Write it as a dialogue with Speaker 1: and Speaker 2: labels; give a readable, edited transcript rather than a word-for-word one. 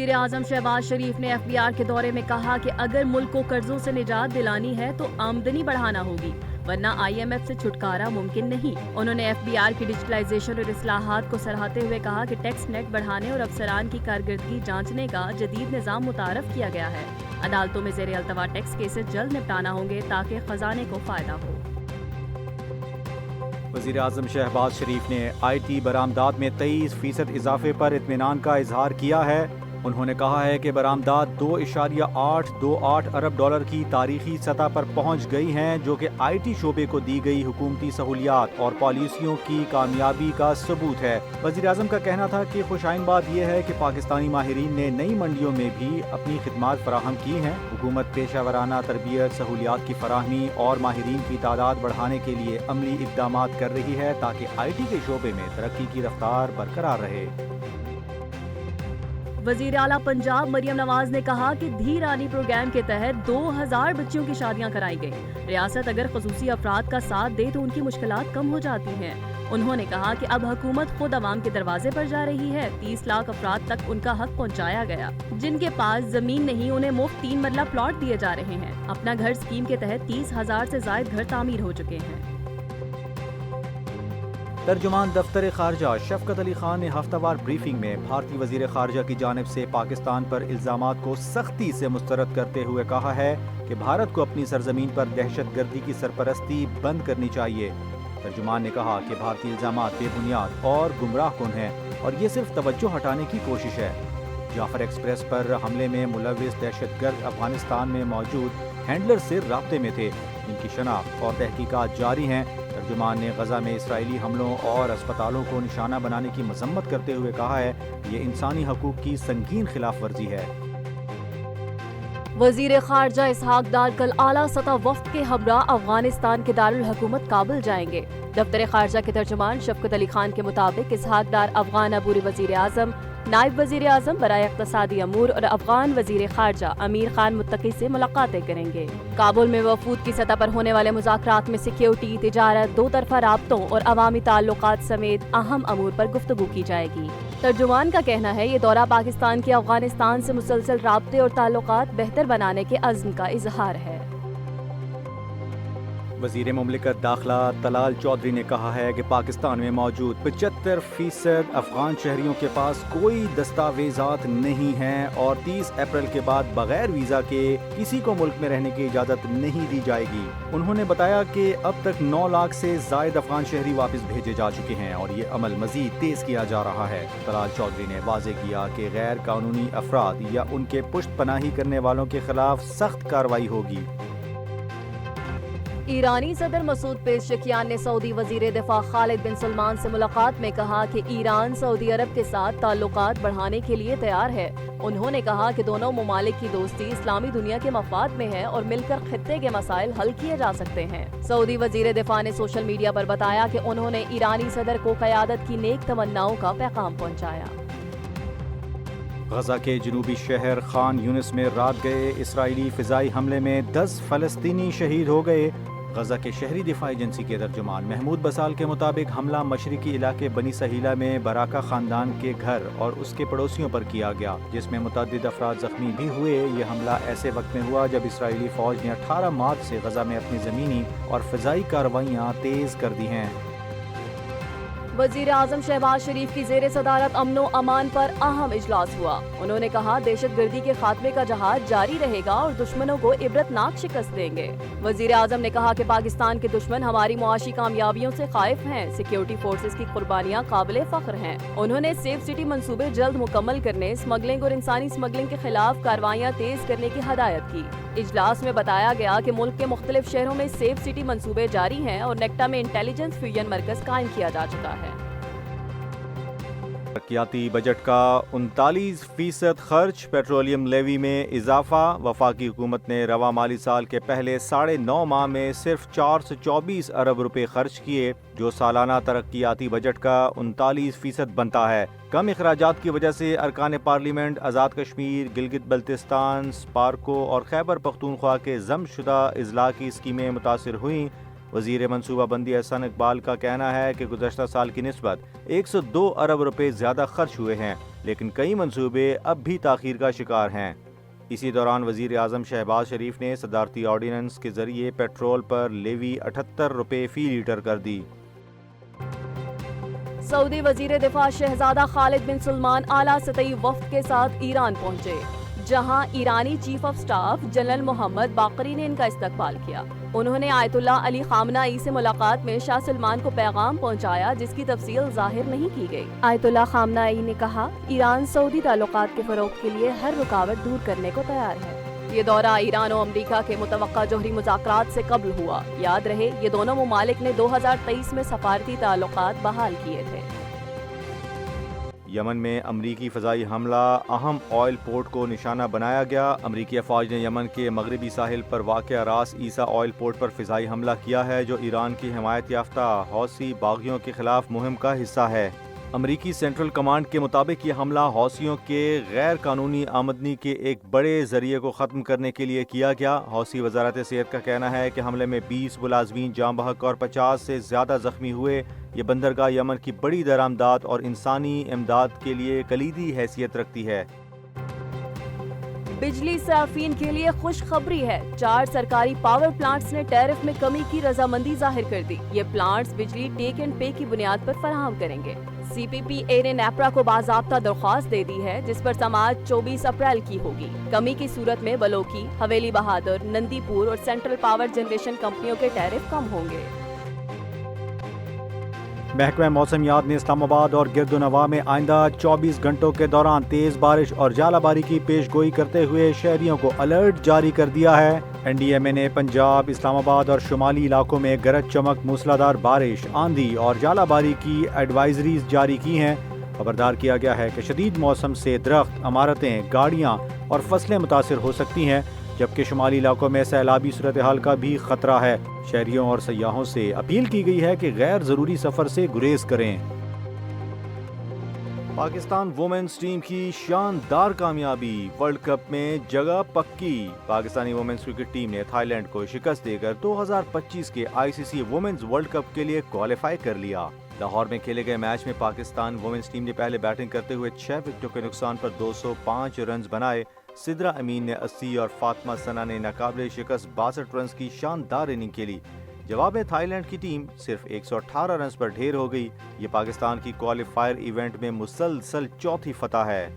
Speaker 1: وزیر اعظم شہباز شریف نے F B are کے دورے میں کہا کہ اگر ملک کو قرضوں سے نجات دلانی ہے تو آمدنی بڑھانا ہوگی، ورنہ آئی ایم ایف سے چھٹکارا ممکن نہیں۔ انہوں نے ایف بی آر کی ڈیجیٹلائزیشن اور اصلاحات کو سراہتے ہوئے کہا کہ ٹیکس نیٹ بڑھانے اور افسران کی کارکردگی جانچنے کا جدید نظام متعارف کیا گیا ہے۔ عدالتوں میں زیر التوا ٹیکس کیسز جلد نپٹانا ہوں گے تاکہ خزانے کو فائدہ ہو۔
Speaker 2: وزیر اعظم شہباز شریف نے آئی ٹی برآمدات میں 23% اضافے پر اطمینان کا اظہار کیا ہے۔ انہوں نے کہا ہے کہ برآمدات 2.828 ارب ڈالر کی تاریخی سطح پر پہنچ گئی ہیں، جو کہ آئی ٹی شعبے کو دی گئی حکومتی سہولیات اور پالیسیوں کی کامیابی کا ثبوت ہے۔ وزیر اعظم کا کہنا تھا کہ خوشائن بات یہ ہے کہ پاکستانی ماہرین نے نئی منڈیوں میں بھی اپنی خدمات فراہم کی ہیں۔ حکومت پیشہ ورانہ تربیت، سہولیات کی فراہمی اور ماہرین کی تعداد بڑھانے کے لیے عملی اقدامات کر رہی ہے تاکہ آئی ٹی کے شعبے میں ترقی کی رفتار برقرار رہے۔
Speaker 1: وزیر اعلیٰ پنجاب مریم نواز نے کہا کہ دھی رانی پروگرام کے تحت 2000 بچیوں کی شادیاں کرائی گئی۔ ریاست اگر خصوصی افراد کا ساتھ دے تو ان کی مشکلات کم ہو جاتی ہیں۔ انہوں نے کہا کہ اب حکومت خود عوام کے دروازے پر جا رہی ہے۔ 30 لاکھ افراد تک ان کا حق پہنچایا گیا۔ جن کے پاس زمین نہیں انہیں مفت 3 مرلہ پلاٹ دیے جا رہے ہیں۔ اپنا گھر اسکیم کے تحت 30,000 سے زائد گھر تعمیر ہو چکے ہیں۔
Speaker 2: ترجمان دفتر خارجہ شفقت علی خان نے ہفتہ وار بریفنگ میں بھارتی وزیر خارجہ کی جانب سے پاکستان پر الزامات کو سختی سے مسترد کرتے ہوئے کہا ہے کہ بھارت کو اپنی سرزمین پر دہشت گردی کی سرپرستی بند کرنی چاہیے۔ ترجمان نے کہا کہ بھارتی الزامات بے بنیاد اور گمراہ کن ہیں اور یہ صرف توجہ ہٹانے کی کوشش ہے۔ جعفر ایکسپریس پر حملے میں ملوث دہشت گرد افغانستان میں موجود ہینڈلر سے رابطے میں تھے، ان کی شناخت اور تحقیقات جاری ہیں۔ ترجمان نے غزہ میں اسرائیلی حملوں اور اسپتالوں کو نشانہ بنانے کی مذمت کرتے ہوئے کہا ہے کہ یہ انسانی حقوق کی سنگین خلاف ورزی ہے۔
Speaker 1: وزیر خارجہ اسحاق ڈار کل اعلیٰ سطح وفد کے ہمراہ افغانستان کے دارالحکومت کابل جائیں گے۔ دفتر خارجہ کے ترجمان شفقت علی خان کے مطابق اسحاق ڈار افغان عبوری وزیر اعظم، نائب وزیر اعظم برائے اقتصادی امور اور افغان وزیر خارجہ امیر خان متقی سے ملاقاتیں کریں گے۔ کابل میں وفود کی سطح پر ہونے والے مذاکرات میں سیکیورٹی، تجارت، دو طرفہ رابطوں اور عوامی تعلقات سمیت اہم امور پر گفتگو کی جائے گی۔ ترجمان کا کہنا ہے یہ دورہ پاکستان کے افغانستان سے مسلسل رابطے اور تعلقات بہتر بنانے کے عزم کا اظہار ہے۔
Speaker 2: وزیر مملکت داخلہ طلال چودھری نے کہا ہے کہ پاکستان میں موجود 75% افغان شہریوں کے پاس کوئی دستاویزات نہیں ہیں اور 30 اپریل کے بعد بغیر ویزا کے کسی کو ملک میں رہنے کی اجازت نہیں دی جائے گی۔ انہوں نے بتایا کہ اب تک 9 لاکھ سے زائد افغان شہری واپس بھیجے جا چکے ہیں اور یہ عمل مزید تیز کیا جا رہا ہے۔ طلال چودھری نے واضح کیا کہ غیر قانونی افراد یا ان کے پشت پناہی کرنے والوں کے خلاف سخت کارروائی ہوگی۔
Speaker 1: ایرانی صدر مسعود پیزشکیان نے سعودی وزیر دفاع خالد بن سلمان سے ملاقات میں کہا کہ ایران سعودی عرب کے ساتھ تعلقات بڑھانے کے لیے تیار ہے۔ انہوں نے کہا کہ دونوں ممالک کی دوستی اسلامی دنیا کے مفاد میں ہے اور مل کر خطے کے مسائل حل کیے جا سکتے ہیں۔ سعودی وزیر دفاع نے سوشل میڈیا پر بتایا کہ انہوں نے ایرانی صدر کو قیادت کی نیک تمناؤں کا پیغام پہنچایا۔
Speaker 2: غزہ کے جنوبی شہر خان یونس میں رات گئے اسرائیلی فضائی حملے میں 10 فلسطینی شہید ہو گئے۔ غزہ کے شہری دفاع ایجنسی کے ترجمان محمود بسال کے مطابق حملہ مشرقی علاقے بنی سہیلہ میں براکہ خاندان کے گھر اور اس کے پڑوسیوں پر کیا گیا، جس میں متعدد افراد زخمی بھی ہوئے۔ یہ حملہ ایسے وقت میں ہوا جب اسرائیلی فوج نے 18 مارچ سے غزہ میں اپنی زمینی اور فضائی کارروائیاں تیز کر دی ہیں۔
Speaker 1: وزیر اعظم شہباز شریف کی زیر صدارت امن و امان پر اہم اجلاس ہوا۔ انہوں نے کہا دہشت گردی کے خاتمے کا جہاد جاری رہے گا اور دشمنوں کو عبرتناک شکست دیں گے۔ وزیر اعظم نے کہا کہ پاکستان کے دشمن ہماری معاشی کامیابیوں سے خائف ہیں۔ سیکیورٹی فورسز کی قربانیاں قابل فخر ہیں۔ انہوں نے سیف سٹی منصوبے جلد مکمل کرنے، اسمگلنگ اور انسانی اسمگلنگ کے خلاف کارروائیاں تیز کرنے کی ہدایت کی۔ اجلاس میں بتایا گیا کہ ملک کے مختلف شہروں میں سیف سٹی منصوبے جاری ہیں اور نیکٹا میں انٹیلیجنس فیوژن مرکز قائم کیا جا چکا ہے۔
Speaker 2: ترقیاتی بجٹ کا 39% خرچ، پیٹرولیم لیوی میں اضافہ۔ وفاقی حکومت نے رواں مالی سال کے پہلے 9.5 ماہ میں صرف 424 ارب روپے خرچ کیے، جو سالانہ ترقیاتی بجٹ کا 39% بنتا ہے۔ کم اخراجات کی وجہ سے ارکان پارلیمنٹ آزاد کشمیر، گلگت بلتستان، سپارکو اور خیبر پختونخوا کے ضم شدہ اضلاع کی اسکیمیں متاثر ہوئیں۔ وزیر منصوبہ بندی احسان اقبال کا کہنا ہے کہ گزشتہ سال کی نسبت 102 ارب روپے زیادہ خرچ ہوئے ہیں۔ لیکن کئی منصوبے اب بھی تاخیر کا شکار ہیں۔ اسی دوران وزیر اعظم شہباز شریف نے صدارتی آرڈیننس کے ذریعے پیٹرول پر لیوی 78 روپے فی لیٹر کر دی۔
Speaker 1: سعودی وزیر دفاع شہزادہ خالد بن سلمان اعلیٰ سطحی وفد کے ساتھ ایران پہنچے، جہاں ایرانی چیف آف سٹاف جنرل محمد باقری نے ان کا استقبال کیا۔ انہوں نے آیت اللہ علی خامنہ ای سے ملاقات میں شاہ سلمان کو پیغام پہنچایا جس کی تفصیل ظاہر نہیں کی گئی۔ آیت اللہ خامنہ ای نے کہا، ایران سعودی تعلقات کے فروغ کے لیے ہر رکاوٹ دور کرنے کو تیار ہے۔ یہ دورہ ایران و امریکہ کے متوقع جوہری مذاکرات سے قبل ہوا۔ یاد رہے یہ دونوں ممالک نے 2023 میں سفارتی تعلقات بحال کیے تھے۔
Speaker 2: یمن میں امریکی فضائی حملہ، اہم آئل پورٹ کو نشانہ بنایا گیا۔ امریکی افواج نے یمن کے مغربی ساحل پر واقع راس عیسیٰ آئل پورٹ پر فضائی حملہ کیا ہے، جو ایران کی حمایت یافتہ حوثی باغیوں کے خلاف مہم کا حصہ ہے۔ امریکی سینٹرل کمانڈ کے مطابق یہ حملہ حوثیوں کے غیر قانونی آمدنی کے ایک بڑے ذریعے کو ختم کرنے کے لیے کیا گیا۔ حوثی وزارت صحت کا کہنا ہے کہ حملے میں 20 ملازمین جاں بحق اور 50 سے زیادہ زخمی ہوئے۔ یہ بندرگاہ یمن کی بڑی درآمدات اور انسانی امداد کے لیے کلیدی حیثیت رکھتی ہے۔
Speaker 1: بجلی صارفین کے لیے خوشخبری ہے، 4 سرکاری پاور پلانٹس نے ٹیرف میں کمی کی رضامندی ظاہر کر دی۔ یہ پلانٹس بجلی ٹیک اینڈ پے کی بنیاد پر فراہم کریں گے۔ سی پی پی اے نے نیپرا کو باضابطہ درخواست دے دی ہے جس پر سماعت 24 اپریل کی ہوگی۔ کمی کی صورت میں بلوکی، حویلی بہادر، نندی پور اور سینٹرل پاور جنریشن کمپنیوں کے ٹیرف کم ہوں گے۔
Speaker 2: محکمہ موسمیات نے اسلام آباد اور گرد و نواح میں آئندہ 24 گھنٹوں کے دوران تیز بارش اور ژالہ باری کی پیش گوئی کرتے ہوئے شہریوں کو الرٹ جاری کر دیا ہے۔ این ڈی ایم اے نے پنجاب، اسلام آباد اور شمالی علاقوں میں گرج چمک، موسلادھار بارش، آندھی اور ژالہ باری کی ایڈوائزریز جاری کی ہیں۔ خبردار کیا گیا ہے کہ شدید موسم سے درخت، عمارتیں، گاڑیاں اور فصلیں متاثر ہو سکتی ہیں، جبکہ شمالی علاقوں میں سیلابی صورتحال کا بھی خطرہ ہے۔ شہریوں اور سیاحوں سے اپیل کی گئی ہے کہ غیر ضروری سفر سے گریز کریں۔ پاکستان وومنز ٹیم کی شاندار کامیابی، ورلڈ کپ میں جگہ پکی۔ پاکستانی وومنز کرکٹ ٹیم نے تھائی لینڈ کو شکست دے کر 2025 کے آئی سی سی وومنز ورلڈ کپ کے لیے کوالیفائی کر لیا۔ لاہور میں کھیلے گئے میچ میں پاکستان وومنز ٹیم نے پہلے بیٹنگ کرتے ہوئے 6 وکٹوں کے نقصان پر 205 رنز بنائے۔ سدرا امین نے 80 اور فاطمہ ثنا نے ناقابل شکست 62 رنز کی شاندار اننگ کھیلی۔ جواب میں تھائی لینڈ کی ٹیم صرف 118 رنز پر ڈھیر ہو گئی۔ یہ پاکستان کی کوالیفائر ایونٹ میں مسلسل چوتھی فتح ہے۔